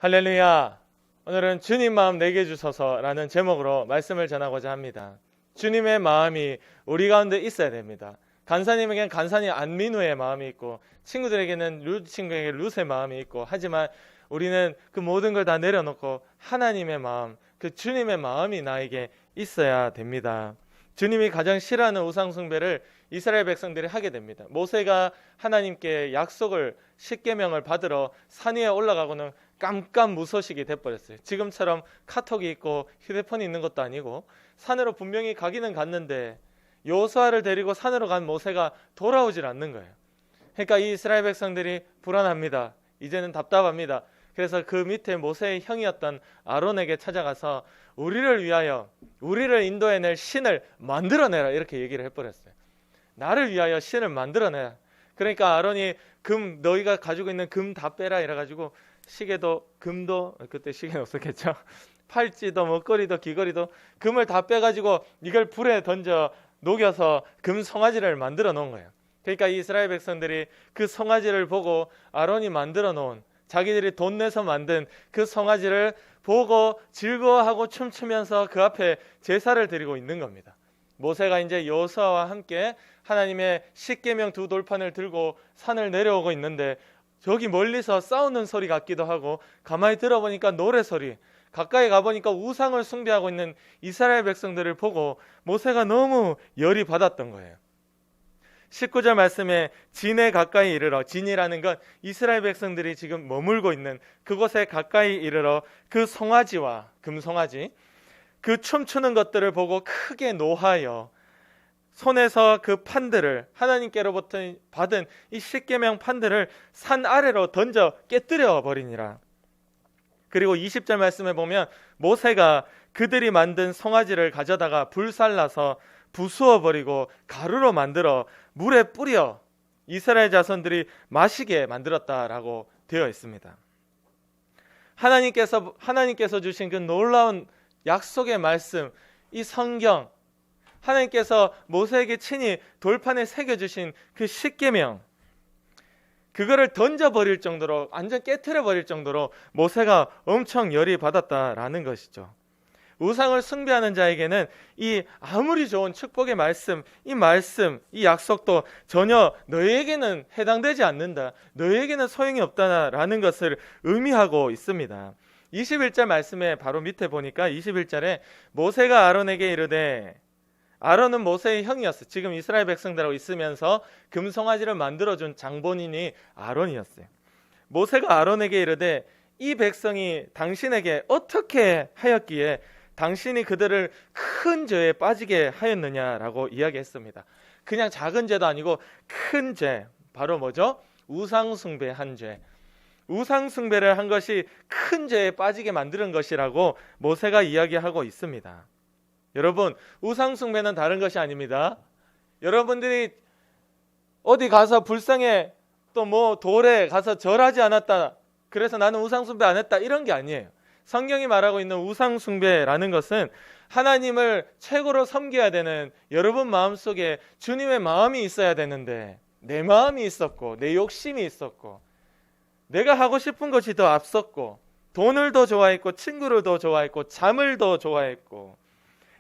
할렐루야! 오늘은 주님 마음 내게 주소서라는 제목으로 말씀을 전하고자 합니다. 주님의 마음이 우리 가운데 있어야 됩니다. 간사님에게는 간사님 안민우의 마음이 있고, 친구들에게는 룻 친구에게 룻의 마음이 있고, 하지만 우리는 그 모든 걸 다 내려놓고 하나님의 마음, 그 주님의 마음이 나에게 있어야 됩니다. 주님이 가장 싫어하는 우상 숭배를 이스라엘 백성들이 하게 됩니다. 모세가 하나님께 약속을 10계명을 받으러 산 위에 올라가고는 깜깜무소식이 돼버렸어요. 지금처럼 카톡이 있고 휴대폰이 있는 것도 아니고 산으로 분명히 가기는 갔는데 여호수아를 데리고 산으로 간 모세가 돌아오질 않는 거예요. 그러니까 이 이스라엘 백성들이 불안합니다. 이제는 답답합니다. 그래서 그 밑에 모세의 형이었던 아론에게 찾아가서 우리를 위하여, 우리를 인도해낼 신을 만들어내라, 이렇게 얘기를 해버렸어요. 나를 위하여 신을 만들어내라. 그러니까 아론이 너희가 가지고 있는 금 다 빼라 이래가지고 시계도, 금도, 그때 시계는 없었겠죠. 팔찌도, 목걸이도, 귀걸이도 금을 다 빼가지고 이걸 불에 던져 녹여서 금 송아지를 만들어 놓은 거예요. 그러니까 이스라엘 백성들이 그 송아지를 보고 아론이 만들어 놓은, 자기들이 돈 내서 만든 그 송아지를 보고 즐거워하고 춤추면서 그 앞에 제사를 드리고 있는 겁니다. 모세가 이제 여호수아와 함께 하나님의 10계명 두 돌판을 들고 산을 내려오고 있는데, 저기 멀리서 싸우는 소리 같기도 하고 가만히 들어보니까 노래소리, 가까이 가보니까 우상을 숭배하고 있는 이스라엘 백성들을 보고 모세가 너무 열이 받았던 거예요. 19절 말씀에 진에 가까이 이르러, 진이라는 건 이스라엘 백성들이 지금 머물고 있는 그곳에 가까이 이르러 그 송아지와 금송아지, 그 춤추는 것들을 보고 크게 노하여 손에서 그 판들을, 하나님께로부터 받은 이 10계명 판들을 산 아래로 던져 깨뜨려 버리니라. 그리고 20절 말씀에 보면 모세가 그들이 만든 송아지를 가져다가 불살라서 부수어 버리고 가루로 만들어 물에 뿌려 이스라엘 자손들이 마시게 만들었다라고 되어 있습니다. 하나님께서 주신 그 놀라운 약속의 말씀, 이 성경, 하나님께서 모세에게 친히 돌판에 새겨주신 그 10계명, 그거를 던져버릴 정도로, 완전 깨트려버릴 정도로 모세가 엄청 열이 받았다라는 것이죠. 우상을 숭배하는 자에게는 이 아무리 좋은 축복의 말씀, 이 약속도 전혀 너희에게는 해당되지 않는다, 너희에게는 소용이 없다라는 것을 의미하고 있습니다. 21절 말씀에 바로 밑에 보니까 21절에 모세가 아론에게 이르되, 아론은 모세의 형이었어요. 지금 이스라엘 백성들하고 있으면서 금송아지를 만들어준 장본인이 아론이었어요. 모세가 아론에게 이르되, 이 백성이 당신에게 어떻게 하였기에 당신이 그들을 큰 죄에 빠지게 하였느냐라고 이야기했습니다. 그냥 작은 죄도 아니고 큰 죄, 바로 뭐죠? 우상숭배한 죄. 우상숭배를 한 것이 큰 죄에 빠지게 만드는 것이라고 모세가 이야기하고 있습니다. 여러분, 우상숭배는 다른 것이 아닙니다. 여러분들이 어디 가서 불쌍해, 또 뭐 돌에 가서 절하지 않았다, 그래서 나는 우상숭배 안 했다, 이런 게 아니에요. 성경이 말하고 있는 우상숭배라는 것은 하나님을 최고로 섬겨야 되는, 여러분 마음속에 주님의 마음이 있어야 되는데 내 마음이 있었고 내 욕심이 있었고 내가 하고 싶은 것이 더 앞섰고 돈을 더 좋아했고 친구를 더 좋아했고 잠을 더 좋아했고,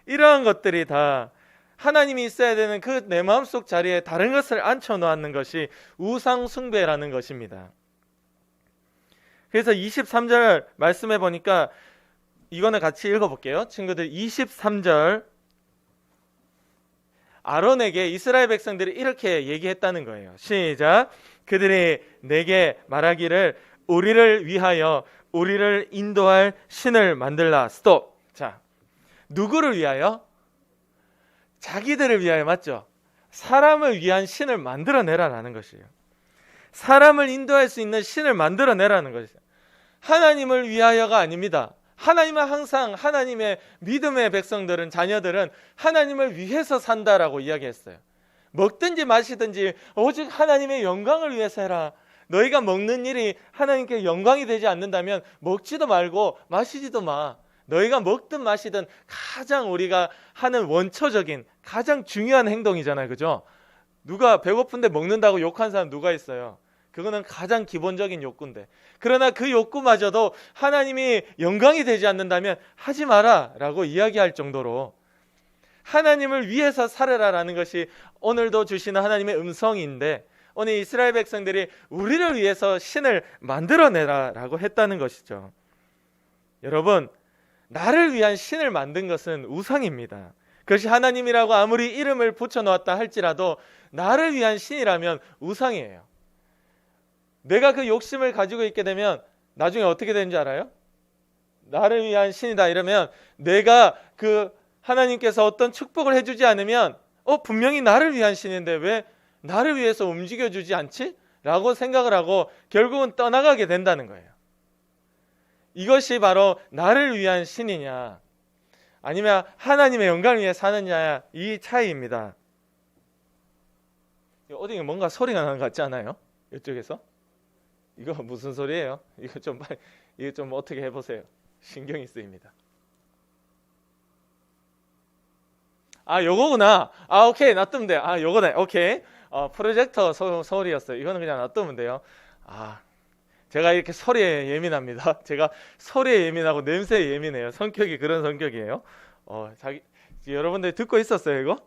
이러한 것들이 다 하나님이 있어야 되는 그 내 마음속 자리에 다른 것을 앉혀놓는 것이 우상숭배라는 것입니다. 그래서 23절 말씀해 보니까 이거는 같이 읽어볼게요. 친구들, 23절, 아론에게 이스라엘 백성들이 이렇게 얘기했다는 거예요. 시작. 그들이 내게 말하기를 우리를 위하여 우리를 인도할 신을 만들라. 스톱. 자, 누구를 위하여? 자기들을 위하여, 맞죠? 사람을 위한 신을 만들어내라라는 것이에요. 사람을 인도할 수 있는 신을 만들어내라는 것이죠. 하나님을 위하여가 아닙니다. 하나님은 항상, 하나님의 믿음의 백성들은, 자녀들은 하나님을 위해서 산다라고 이야기했어요. 먹든지 마시든지 오직 하나님의 영광을 위해서 해라. 너희가 먹는 일이 하나님께 영광이 되지 않는다면 먹지도 말고 마시지도 마. 너희가 먹든 마시든 가장 우리가 하는 원초적인, 가장 중요한 행동이잖아요. 그죠? 누가 배고픈데 먹는다고 욕한 사람 누가 있어요? 그거는 가장 기본적인 욕구인데, 그러나 그 욕구마저도 하나님이 영광이 되지 않는다면 하지 마라 라고 이야기할 정도로 하나님을 위해서 살아라라는 것이 오늘도 주시는 하나님의 음성인데, 오늘 이스라엘 백성들이 우리를 위해서 신을 만들어내라 라고 했다는 것이죠. 여러분, 나를 위한 신을 만든 것은 우상입니다. 그것이 하나님이라고 아무리 이름을 붙여놓았다 할지라도 나를 위한 신이라면 우상이에요. 내가 그 욕심을 가지고 있게 되면 나중에 어떻게 되는지 알아요? 나를 위한 신이다 이러면 내가 그 하나님께서 어떤 축복을 해주지 않으면 분명히 나를 위한 신인데 왜 나를 위해서 움직여주지 않지? 라고 생각을 하고 결국은 떠나가게 된다는 거예요. 이것이 바로 나를 위한 신이냐 아니면 하나님의 영광을 위해 사느냐, 이 차이입니다. 어디 뭔가 소리가 나는 것 같지 않아요? 이쪽에서? 이거 무슨 소리예요? 이거 좀 어떻게 해보세요. 신경이 쓰입니다. 요거구나. 오케이, 놔두면 돼요. 요거네. 오케이. 프로젝터 소리였어요. 이거는 그냥 놔두면 돼요. 제가 이렇게 소리에 예민합니다. 제가 소리에 예민하고 냄새에 예민해요. 성격이 그런 성격이에요. 여러분들 듣고 있었어요, 이거?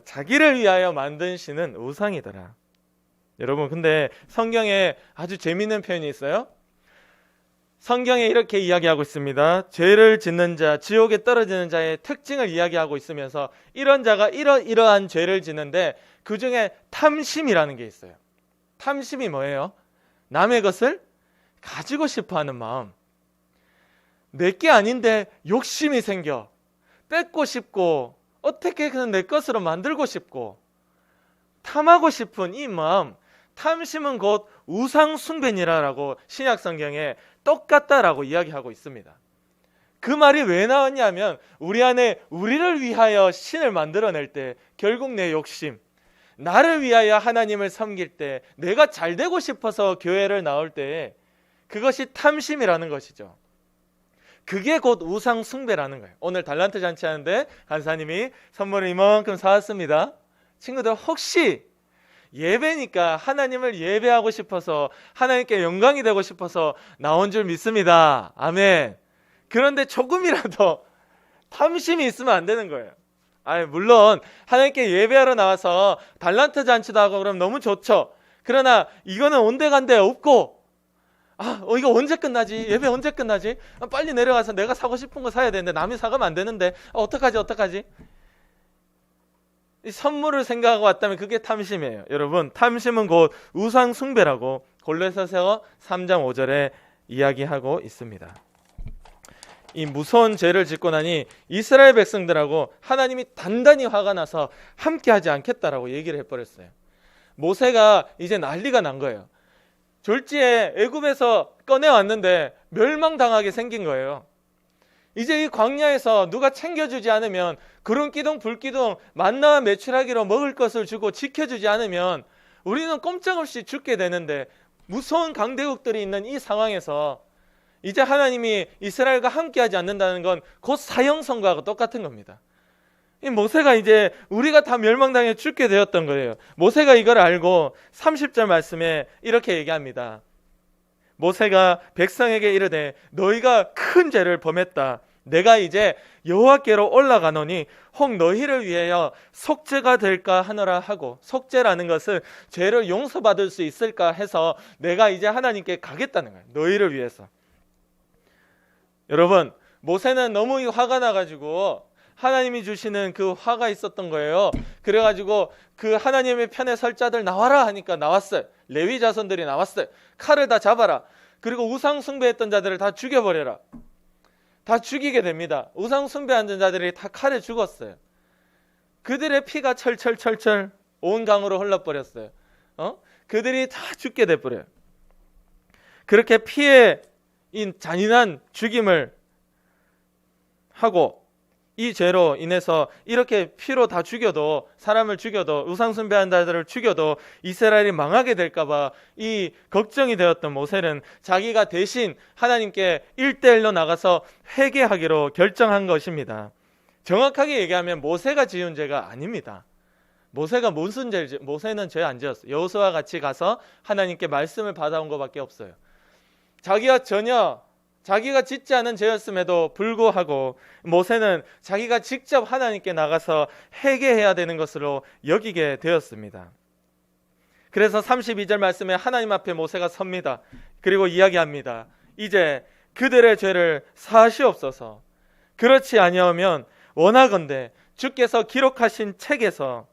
자기를 위하여 만든 신은 우상이더라. 여러분, 근데 성경에 아주 재미있는 표현이 있어요. 성경에 이렇게 이야기하고 있습니다. 죄를 짓는 자, 지옥에 떨어지는 자의 특징을 이야기하고 있으면서 이런 자가 이러한 죄를 짓는데 그 중에 탐심이라는 게 있어요. 탐심이 뭐예요? 남의 것을 가지고 싶어하는 마음. 내게 아닌데 욕심이 생겨 뺏고 싶고 어떻게든 내 것으로 만들고 싶고 탐하고 싶은 이 마음, 탐심은 곧 우상 숭배니라라고 신약 성경에 똑같다라고 이야기하고 있습니다. 그 말이 왜 나왔냐면 우리 안에 우리를 위하여 신을 만들어낼 때 결국 내 욕심, 나를 위하여 하나님을 섬길 때, 내가 잘 되고 싶어서 교회를 나올 때 그것이 탐심이라는 것이죠. 그게 곧 우상 숭배라는 거예요. 오늘 달란트 잔치 하는데 간사님이 선물을 이만큼 사왔습니다. 친구들, 혹시 예배니까 하나님을 예배하고 싶어서 하나님께 영광이 되고 싶어서 나온 줄 믿습니다. 아멘. 그런데 조금이라도 탐심이 있으면 안 되는 거예요. 물론 하나님께 예배하러 나와서 달란트 잔치도 하고 그러면 너무 좋죠. 그러나 이거는 온데간데 없고 이거 언제 끝나지? 예배 언제 끝나지? 빨리 내려가서 내가 사고 싶은 거 사야 되는데 남이 사가면 안 되는데 어떡하지? 이 선물을 생각하고 왔다면 그게 탐심이에요. 여러분, 탐심은 곧 우상 숭배라고 골로새서 3장 5절에 이야기하고 있습니다. 이 무서운 죄를 짓고 나니 이스라엘 백성들하고 하나님이 단단히 화가 나서 함께하지 않겠다라고 얘기를 해버렸어요. 모세가 이제 난리가 난 거예요. 졸지에 애굽에서 꺼내왔는데 멸망당하게 생긴 거예요. 이제 이 광야에서 누가 챙겨주지 않으면, 구름 기둥 불 기둥 만나와 메추라기로 먹을 것을 주고 지켜주지 않으면 우리는 꼼짝없이 죽게 되는데, 무서운 강대국들이 있는 이 상황에서 이제 하나님이 이스라엘과 함께하지 않는다는 건 곧 사형선고하고 똑같은 겁니다. 이 모세가 이제 우리가 다 멸망당해 죽게 되었던 거예요. 모세가 이걸 알고 30절 말씀에 이렇게 얘기합니다. 모세가 백성에게 이르되 너희가 큰 죄를 범했다. 내가 이제 여호와께로 올라가노니 혹 너희를 위하여 속죄가 될까 하노라 하고, 속죄라는 것은 죄를 용서받을 수 있을까 해서 내가 이제 하나님께 가겠다는 거예요. 너희를 위해서. 여러분, 모세는 너무 화가 나가지고 하나님이 주시는 그 화가 있었던 거예요. 그래가지고 그 하나님의 편에 설 자들 나와라 하니까 나왔어요. 레위 자손들이 나왔어요. 칼을 다 잡아라. 그리고 우상 숭배했던 자들을 다 죽여버려라. 다 죽이게 됩니다. 우상 숭배하는 자들이 다 칼에 죽었어요. 그들의 피가 철철철철 온 강으로 흘러버렸어요. 그들이 다 죽게 돼버려요. 그렇게 피의 이 잔인한 죽임을 하고, 이 죄로 인해서 이렇게 피로 다 죽여도, 사람을 죽여도, 우상 숭배한 자들을 죽여도 이스라엘이 망하게 될까봐 이 걱정이 되었던 모세는 자기가 대신 하나님께 1대1로 나가서 회개하기로 결정한 것입니다. 정확하게 얘기하면 모세가 지은 죄가 아닙니다. 모세가 무슨 죄를 모세는 죄 안 지었어요. 여호수아와 같이 가서 하나님께 말씀을 받아온 것밖에 없어요. 자기가 짓지 않은 죄였음에도 불구하고 모세는 자기가 직접 하나님께 나가서 회개해야 되는 것으로 여기게 되었습니다. 그래서 32절 말씀에 하나님 앞에 모세가 섭니다. 그리고 이야기합니다. 이제 그들의 죄를 사하시옵소서. 그렇지 아니하면 원하건대 주께서 기록하신 책에서,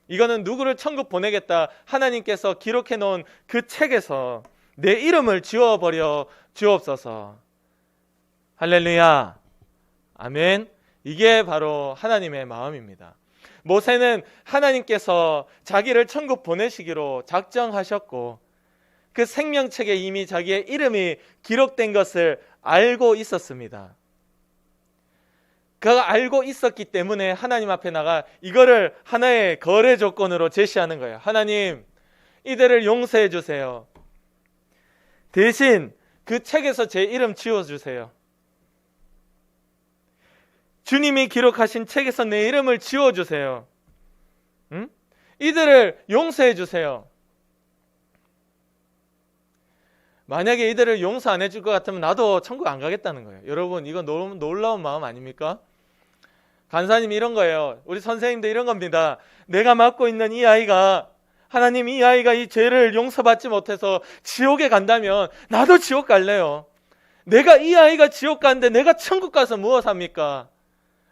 이거는 누구를 천국 보내겠다 하나님께서 기록해 놓은 그 책에서 내 이름을 지워버려 주옵소서. 할렐루야. 아멘. 이게 바로 하나님의 마음입니다. 모세는 하나님께서 자기를 천국 보내시기로 작정하셨고 그 생명책에 이미 자기의 이름이 기록된 것을 알고 있었습니다. 그가 알고 있었기 때문에 하나님 앞에 나가 이거를 하나의 거래 조건으로 제시하는 거예요. 하나님, 이들을 용서해 주세요. 대신 그 책에서 제 이름 지워주세요. 주님이 기록하신 책에서 내 이름을 지워주세요. 이들을 용서해 주세요. 만약에 이들을 용서 안 해줄 것 같으면 나도 천국 안 가겠다는 거예요. 여러분, 이거 너무 놀라운 마음 아닙니까? 간사님이 이런 거예요. 우리 선생님도 이런 겁니다. 내가 맡고 있는 이 아이가, 하나님, 이 아이가 이 죄를 용서받지 못해서 지옥에 간다면 나도 지옥 갈래요. 내가 이 아이가 지옥 가는데 내가 천국 가서 무엇 합니까?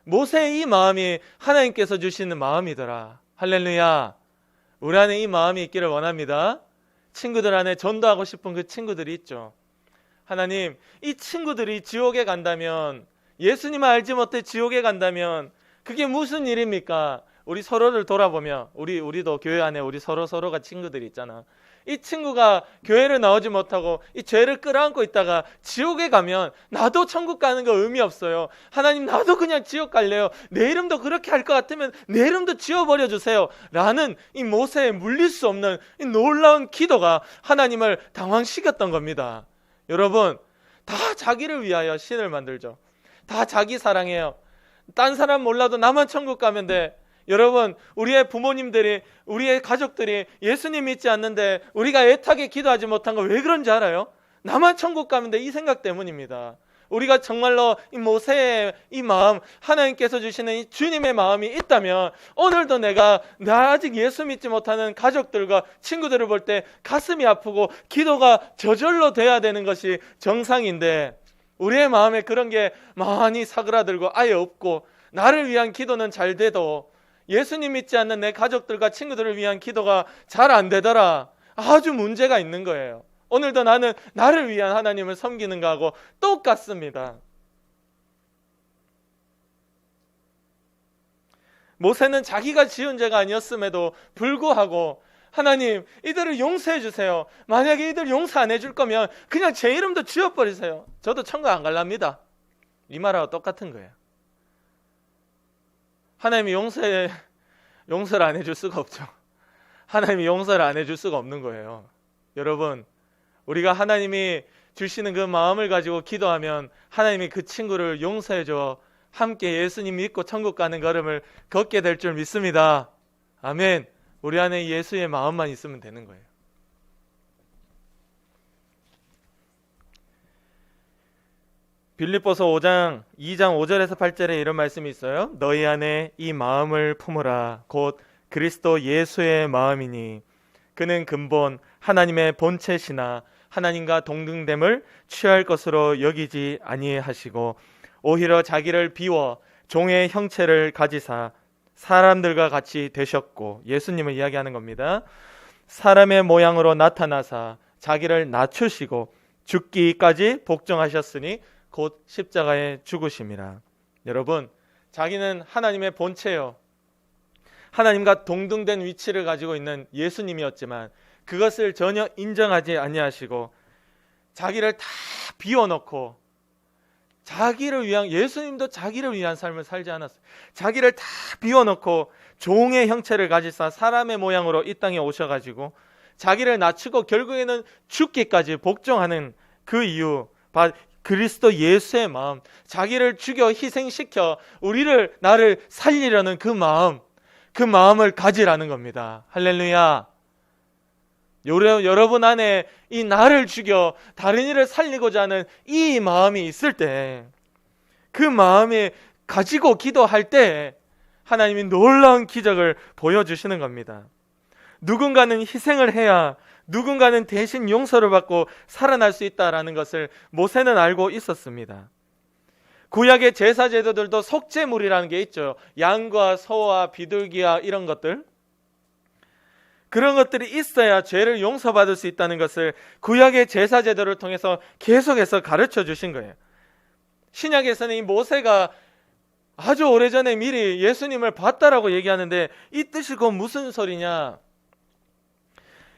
모세의 이 마음이 하나님께서 주시는 마음이더라. 할렐루야. 우리 안에 이 마음이 있기를 원합니다. 친구들 안에 전도하고 싶은 그 친구들이 있죠. 하나님, 이 친구들이 지옥에 간다면, 예수님을 알지 못해 지옥에 간다면 그게 무슨 일입니까? 우리 서로를 돌아보며, 우리도 교회 안에 우리 서로가 친구들이 있잖아. 이 친구가 교회를 나오지 못하고 이 죄를 끌어안고 있다가 지옥에 가면 나도 천국 가는 거 의미 없어요. 하나님, 나도 그냥 지옥 갈래요. 내 이름도 그렇게 할 것 같으면 내 이름도 지워버려 주세요. 라는 이 모세의 물릴 수 없는 이 놀라운 기도가 하나님을 당황시켰던 겁니다. 여러분, 다 자기를 위하여 신을 만들죠. 다 자기 사랑해요. 딴 사람 몰라도 나만 천국 가면 돼. 여러분, 우리의 부모님들이, 우리의 가족들이 예수님 믿지 않는데 우리가 애타게 기도하지 못한 거 왜 그런지 알아요? 나만 천국 가면 돼, 이 생각 때문입니다. 우리가 정말로 이 모세의 이 마음, 하나님께서 주시는 이 주님의 마음이 있다면 오늘도 나 아직 예수 믿지 못하는 가족들과 친구들을 볼 때 가슴이 아프고 기도가 저절로 돼야 되는 것이 정상인데, 우리의 마음에 그런 게 많이 사그라들고 아예 없고, 나를 위한 기도는 잘 돼도 예수님 믿지 않는 내 가족들과 친구들을 위한 기도가 잘 안 되더라. 아주 문제가 있는 거예요. 오늘도 나는 나를 위한 하나님을 섬기는 거하고 똑같습니다. 모세는 자기가 지은 죄가 아니었음에도 불구하고 하나님, 이들을 용서해 주세요. 만약에 이들 용서 안 해줄 거면 그냥 제 이름도 지워버리세요. 저도 천국 안 갈랍니다. 이 말하고 똑같은 거예요. 하나님이 용서를 안 해줄 수가 없죠. 하나님이 용서를 안 해줄 수가 없는 거예요. 여러분, 우리가 하나님이 주시는 그 마음을 가지고 기도하면 하나님이 그 친구를 용서해줘 함께 예수님 믿고 천국 가는 걸음을 걷게 될 줄 믿습니다. 아멘. 우리 안에 예수의 마음만 있으면 되는 거예요. 빌립보서 2장 5절에서 8절에 이런 말씀이 있어요. 너희 안에 이 마음을 품으라. 곧 그리스도 예수의 마음이니 그는 근본 하나님의 본체시나 하나님과 동등됨을 취할 것으로 여기지 아니하시고 오히려 자기를 비워 종의 형체를 가지사 사람들과 같이 되셨고, 예수님을 이야기하는 겁니다. 사람의 모양으로 나타나사 자기를 낮추시고 죽기까지 복종하셨으니 곧 십자가에 죽으심이라. 여러분, 자기는 하나님의 본체요, 하나님과 동등된 위치를 가지고 있는 예수님이었지만 그것을 전혀 인정하지 아니하시고 자기를 다 비워놓고 자기를 위한, 예수님도 자기를 위한 삶을 살지 않았어요. 자기를 다 비워놓고 종의 형체를 가지사 사람의 모양으로 이 땅에 오셔가지고 자기를 낮추고 결국에는 죽기까지 복종하는 그 이유, 그리스도 예수의 마음, 자기를 죽여 희생시켜 나를 살리려는 그 마음, 그 마음을 가지라는 겁니다. 할렐루야. 여러분 안에 이 나를 죽여 다른 이를 살리고자 하는 이 마음이 있을 때, 그 마음이 가지고 기도할 때 하나님이 놀라운 기적을 보여주시는 겁니다. 누군가는 희생을 해야 누군가는 대신 용서를 받고 살아날 수 있다라는 것을 모세는 알고 있었습니다. 구약의 제사 제도들도 속죄물이라는 게 있죠. 양과 소와 비둘기와 이런 것들, 그런 것들이 있어야 죄를 용서받을 수 있다는 것을 구약의 제사 제도를 통해서 계속해서 가르쳐 주신 거예요. 신약에서는 이 모세가 아주 오래전에 미리 예수님을 봤다라고 얘기하는데, 이 뜻이 곧 무슨 소리냐?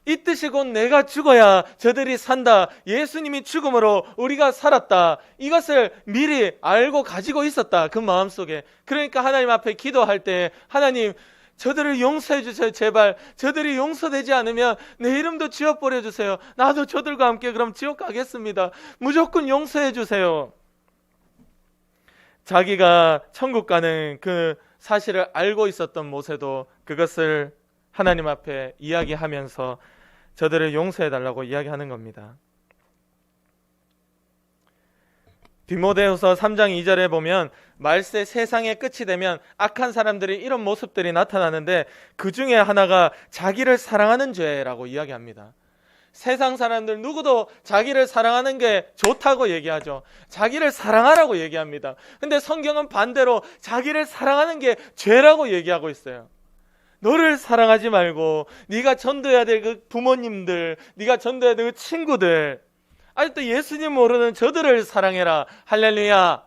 이 뜻이 곧 내가 죽어야 저들이 산다, 예수님이 죽음으로 우리가 살았다, 이것을 미리 알고 가지고 있었다, 그 마음속에. 그러니까 하나님 앞에 기도할 때, 하나님 저들을 용서해 주세요. 제발 저들이 용서되지 않으면 내 이름도 지워버려 주세요. 나도 저들과 함께 그럼 지옥 가겠습니다. 무조건 용서해 주세요. 자기가 천국 가는 그 사실을 알고 있었던 모세도 그것을 하나님 앞에 이야기하면서 저들을 용서해달라고 이야기하는 겁니다. 디모데후서 3장 2절에 보면 말세 세상의 끝이 되면 악한 사람들이 이런 모습들이 나타나는데, 그 중에 하나가 자기를 사랑하는 죄라고 이야기합니다. 세상 사람들 누구도 자기를 사랑하는 게 좋다고 얘기하죠. 자기를 사랑하라고 얘기합니다. 근데 성경은 반대로 자기를 사랑하는 게 죄라고 얘기하고 있어요. 너를 사랑하지 말고 네가 전도해야 될 그 부모님들, 네가 전도해야 될 그 친구들, 아직도 예수님 모르는 저들을 사랑해라. 할렐루야.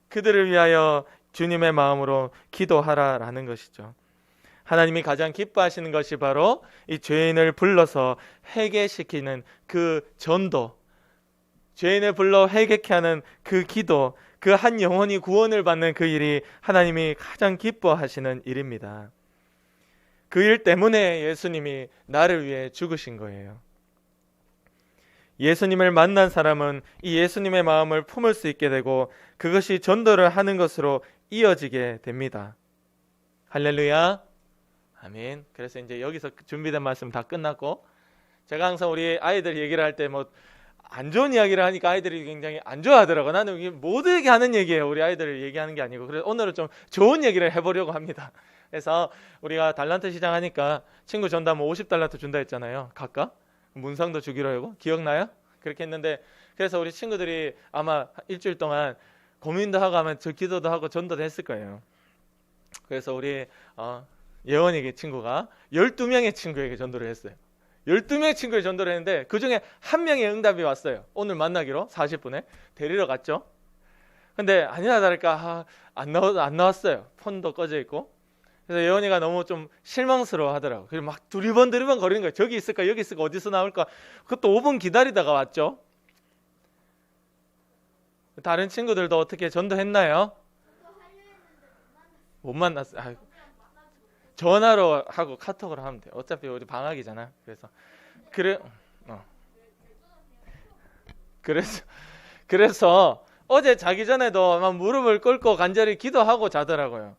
그들을 위하여 주님의 마음으로 기도하라라는 것이죠. 하나님이 가장 기뻐하시는 것이 바로 이 죄인을 불러서 회개시키는 그 전도, 죄인을 불러 회개케 하는 그 기도, 그 한 영혼이 구원을 받는 그 일이 하나님이 가장 기뻐하시는 일입니다. 그 일 때문에 예수님이 나를 위해 죽으신 거예요. 예수님을 만난 사람은 이 예수님의 마음을 품을 수 있게 되고 그것이 전도를 하는 것으로 이어지게 됩니다. 할렐루야. 아멘. 그래서 이제 여기서 준비된 말씀 다 끝났고, 제가 항상 우리 아이들 얘기를 할 때 뭐 안 좋은 이야기를 하니까 아이들이 굉장히 안 좋아하더라고요. 나는 이게 모두에게 하는 얘기예요. 우리 아이들을 얘기하는 게 아니고. 그래서 오늘은 좀 좋은 얘기를 해보려고 합니다. 그래서 우리가 달란트 시장 하니까 친구 전담 50달란트 준다 했잖아요. 각각 문상도 주기로 하고, 기억나요? 그렇게 했는데, 그래서 우리 친구들이 아마 일주일 동안 고민도 하고 하면 저 기도도 하고 전도도 했을 거예요. 그래서 우리 예원이의 친구가 12명의 친구에게 전도를 했어요. 12명의 친구에 전도를 했는데 그 중에 한 명의 응답이 왔어요. 오늘 만나기로 40분에 데리러 갔죠. 근데 아니나 다를까 안 나왔어요. 폰도 꺼져 있고. 그래서 예원이가 너무 좀 실망스러워 하더라고. 그리고 막 두리번 거리는 거예요. 저기 있을까 여기 있을까 어디서 나올까. 그것도 5분 기다리다가 왔죠. 다른 친구들도 어떻게 전도했나요? 못 만났어요. 전화로 하고 카톡으로 하면 돼요. 어차피 우리 방학이잖아. 그래서 어제 자기 전에도 막 무릎을 꿇고 간절히 기도하고 자더라고요.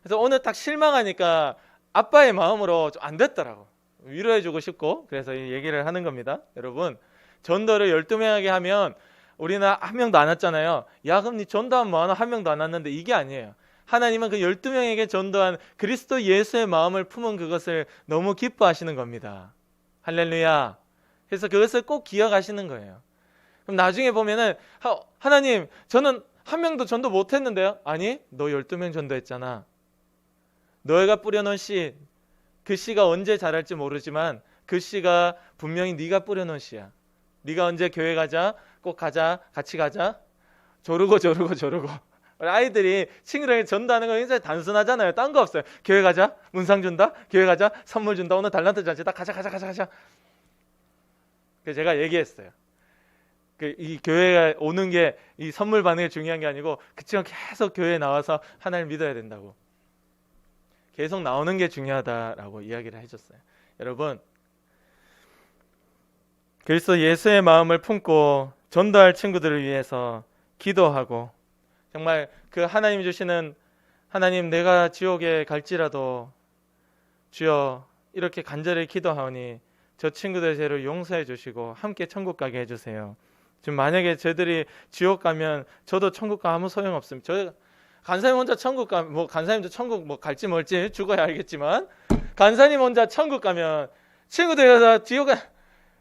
그래서 오늘 딱 실망하니까 아빠의 마음으로 좀 안 됐더라고. 위로해주고 싶고, 그래서 이 얘기를 하는 겁니다. 여러분, 전도를 12명에게 하면 우리는 한 명도 안 왔잖아요. 야, 그럼 니 전도하면 뭐하나? 한 명도 안 왔는데, 이게 아니에요. 하나님은 그 12명에게 전도한 그리스도 예수의 마음을 품은 그것을 너무 기뻐하시는 겁니다. 할렐루야. 그래서 그것을 꼭 기억하시는 거예요. 그럼 나중에 보면은 하나님, 저는 한 명도 전도 못했는데요. 아니, 너 12명 전도했잖아. 너희가 뿌려놓은 씨, 그 씨가 언제 자랄지 모르지만 그 씨가 분명히 네가 뿌려놓은 씨야. 네가 언제 교회 가자, 꼭 가자, 같이 가자, 조르고 아이들이 친구들에게 전도하는 건 굉장히 단순하잖아요. 딴 거 없어요. 교회 가자, 문상 준다, 교회 가자, 선물 준다, 오늘 달란트 잔치다, 가자. 그래서 제가 얘기했어요. 이 교회에 오는 게 이 선물 받는 게 중요한 게 아니고, 그치만 계속 교회에 나와서 하나님을 믿어야 된다고. 계속 나오는 게 중요하다라고 이야기를 해줬어요. 여러분, 그리스도 예수의 마음을 품고 전도할 친구들을 위해서 기도하고, 정말 그 하나님 주시는, 하나님 내가 지옥에 갈지라도 주여 이렇게 간절히 기도하오니 저 친구들의 죄를 용서해 주시고 함께 천국 가게 해주세요. 지금 만약에 저들이 지옥 가면 저도 천국 가 아무 소용없습니다. 저 간사님 혼자 천국 가면 뭐 간사님도 천국 뭐 갈지 멀지 죽어야 알겠지만 간사님 혼자 천국 가면 친구들 다 지옥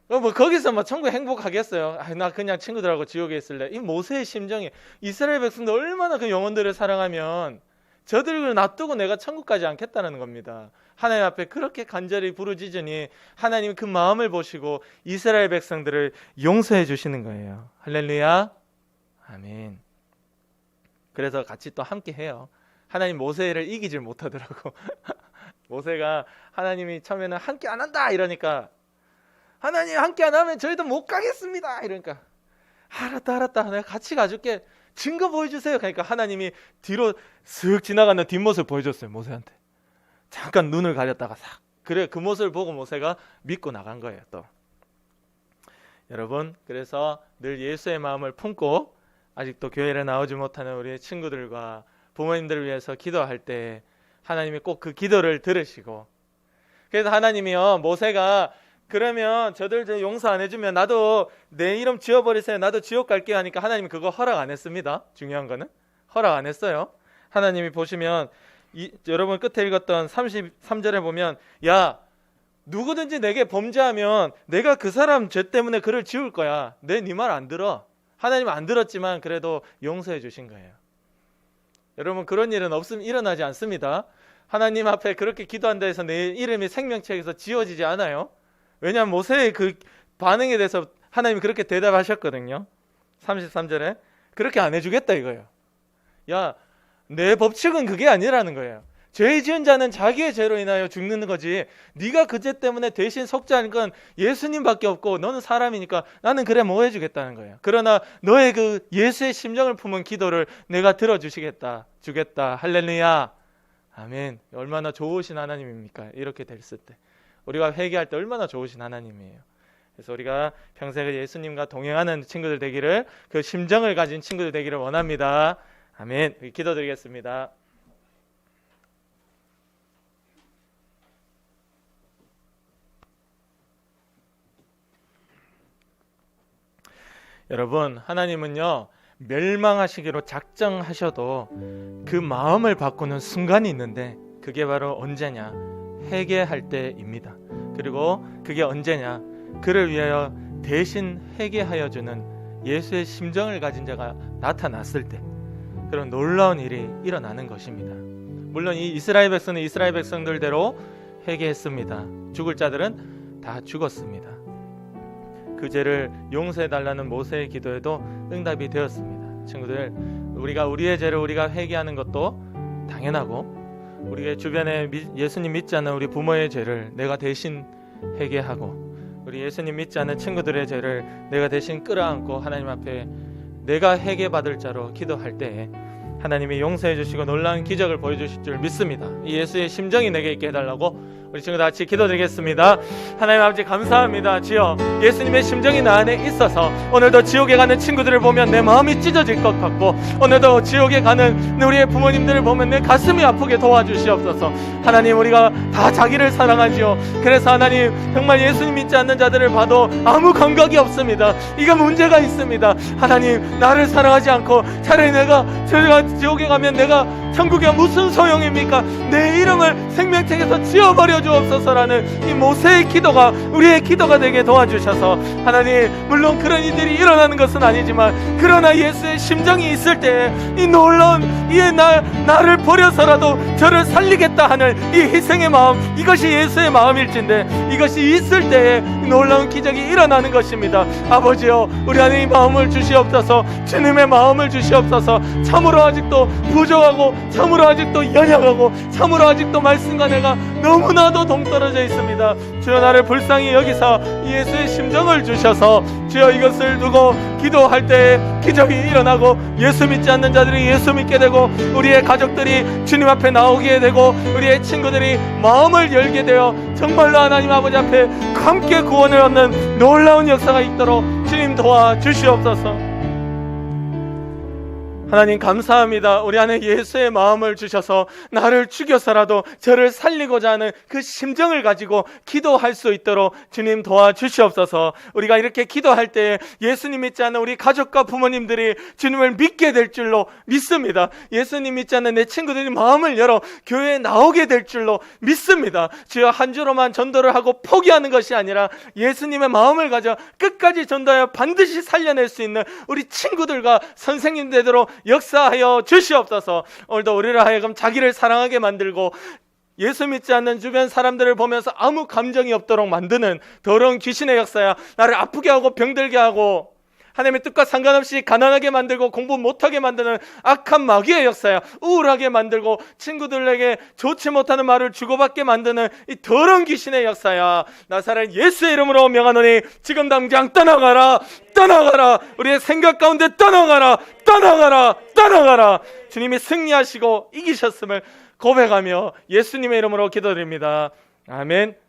뭐 거기서 뭐 천국 행복하겠어요? 나 그냥 친구들하고 지옥에 있을래. 이 모세의 심정이 이스라엘 백성들 얼마나 그 영혼들을 사랑하면 저들을 놔두고 내가 천국 가지 않겠다는 겁니다. 하나님 앞에 그렇게 간절히 부르짖으니 하나님이 그 마음을 보시고 이스라엘 백성들을 용서해 주시는 거예요. 할렐루야. 아멘. 그래서 같이 또 함께 해요. 하나님 모세를 이기질 못하더라고. 모세가 하나님이 처음에는 함께 안 한다 이러니까 하나님 함께 안 하면 저희도 못 가겠습니다 이러니까 알았다 내가 같이 가줄게. 증거 보여주세요. 그러니까 하나님이 뒤로 슥 지나가는 뒷모습을 보여줬어요. 모세한테 잠깐 눈을 가렸다가 싹. 그래 그 모습을 보고 모세가 믿고 나간 거예요. 또 여러분 그래서 늘 예수의 마음을 품고 아직도 교회에 나오지 못하는 우리 친구들과 부모님들을 위해서 기도할 때 하나님이 꼭 그 기도를 들으시고 그래서 하나님이요 모세가 그러면 저들 용서 안 해주면 나도 내 이름 지워버리세요. 나도 지옥 갈게요 하니까 하나님이 그거 허락 안 했습니다. 중요한 거는 허락 안 했어요. 하나님이 보시면 여러분 끝에 읽었던 33절에 보면 야 누구든지 내게 범죄하면 내가 그 사람 죄 때문에 그를 지울 거야. 내 네 말 안 들어. 하나님은 안 들었지만 그래도 용서해 주신 거예요. 여러분 그런 일은 일어나지 않습니다. 하나님 앞에 그렇게 기도한다 해서 내 이름이 생명책에서 지워지지 않아요. 왜냐하면 모세의 그 반응에 대해서 하나님이 그렇게 대답하셨거든요. 33절에 그렇게 안 해주겠다 이거예요. 야, 내 법칙은 그게 아니라는 거예요. 죄 지은 자는 자기의 죄로 인하여 죽는 거지 네가 그 죄 때문에 대신 속죄하는 건 예수님밖에 없고 너는 사람이니까 나는 그래 뭐 해주겠다는 거예요. 그러나 너의 그 예수의 심정을 품은 기도를 내가 들어주시겠다 주겠다. 할렐루야. 아멘. 얼마나 좋으신 하나님입니까? 이렇게 됐을 때 우리가 회개할 때 얼마나 좋으신 하나님이에요. 그래서 우리가 평생 예수님과 동행하는 친구들 되기를 그 심정을 가진 친구들 되기를 원합니다. 아멘. 기도드리겠습니다. 여러분 하나님은요 멸망하시기로 작정하셔도 그 마음을 바꾸는 순간이 있는데 그게 바로 언제냐? 회개할 때입니다. 그리고 그게 언제냐? 그를 위하여 대신 회개하여 주는 예수의 심정을 가진 자가 나타났을 때 그런 놀라운 일이 일어나는 것입니다. 물론 이 이스라엘 백성은 이스라엘 백성들대로 회개했습니다. 죽을 자들은 다 죽었습니다. 그 죄를 용서해 달라는 모세의 기도에도 응답이 되었습니다. 친구들, 우리가 우리의 죄를 우리가 회개하는 것도 당연하고 우리의 주변에 예수님 믿지 않는 우리 부모의 죄를 내가 대신 회개하고 우리 예수님 믿지 않는 친구들의 죄를 내가 대신 끌어안고 하나님 앞에 내가 회개받을 자로 기도할 때에 하나님이 용서해 주시고 놀라운 기적을 보여주실 줄 믿습니다. 이 예수의 심정이 내게 있게 해달라고 우리 친구 다 같이 기도드리겠습니다. 하나님 아버지 감사합니다. 주여 예수님의 심정이 나 안에 있어서 오늘도 지옥에 가는 친구들을 보면 내 마음이 찢어질 것 같고 오늘도 지옥에 가는 우리의 부모님들을 보면 내 가슴이 아프게 도와주시옵소서. 하나님 우리가 다 자기를 사랑하지요. 그래서 하나님 정말 예수님 믿지 않는 자들을 봐도 아무 감각이 없습니다. 이거 문제가 있습니다. 하나님 나를 사랑하지 않고 차라리 내가 지옥에 가면 내가 천국에 무슨 소용입니까? 내 이름을 생명책에서 지워버려 주옵소서라는 이 모세의 기도가 우리의 기도가 되게 도와주셔서 하나님 물론 그런 일들이 일어나는 것은 아니지만 그러나 예수의 심정이 있을 때 이 놀라운 나를 버려서라도 저를 살리겠다 하는 이 희생의 마음 이것이 예수의 마음일진데 이것이 있을 때에 놀라운 기적이 일어나는 것입니다. 아버지여 우리 안에 이 마음을 주시옵소서. 주님의 마음을 주시옵소서. 참으로 아직도 부족하고 참으로 아직도 연약하고 참으로 아직도 말씀과 내가 너무나도 동떨어져 있습니다. 주여 나를 불쌍히 여기사 예수의 심정을 주셔서 주여 이것을 두고 기도할 때 기적이 일어나고 예수 믿지 않는 자들이 예수 믿게 되고 우리의 가족들이 주님 앞에 나오게 되고 우리의 친구들이 마음을 열게 되어 정말로 하나님 아버지 앞에 함께 구원을 얻는 놀라운 역사가 있도록 주님 도와주시옵소서. 하나님 감사합니다. 우리 안에 예수의 마음을 주셔서 나를 죽여서라도 저를 살리고자 하는 그 심정을 가지고 기도할 수 있도록 주님 도와주시옵소서. 우리가 이렇게 기도할 때 예수님 믿지 않는 우리 가족과 부모님들이 주님을 믿게 될 줄로 믿습니다. 예수님 믿지 않는 내 친구들이 마음을 열어 교회에 나오게 될 줄로 믿습니다. 주여, 한 주로만 전도를 하고 포기하는 것이 아니라 예수님의 마음을 가져 끝까지 전도하여 반드시 살려낼 수 있는 우리 친구들과 선생님 되도록 역사하여 주시옵소서. 오늘도 우리를 하여금 자기를 사랑하게 만들고 예수 믿지 않는 주변 사람들을 보면서 아무 감정이 없도록 만드는 더러운 귀신의 역사야. 나를 아프게 하고 병들게 하고 하나님의 뜻과 상관없이 가난하게 만들고 공부 못하게 만드는 악한 마귀의 역사야. 우울하게 만들고 친구들에게 좋지 못하는 말을 주고받게 만드는 이 더러운 귀신의 역사야. 나사렛 예수의 이름으로 명하노니 지금 당장 떠나가라, 떠나가라. 우리의 생각 가운데 떠나가라, 떠나가라, 떠나가라. 주님이 승리하시고 이기셨음을 고백하며 예수님의 이름으로 기도드립니다. 아멘.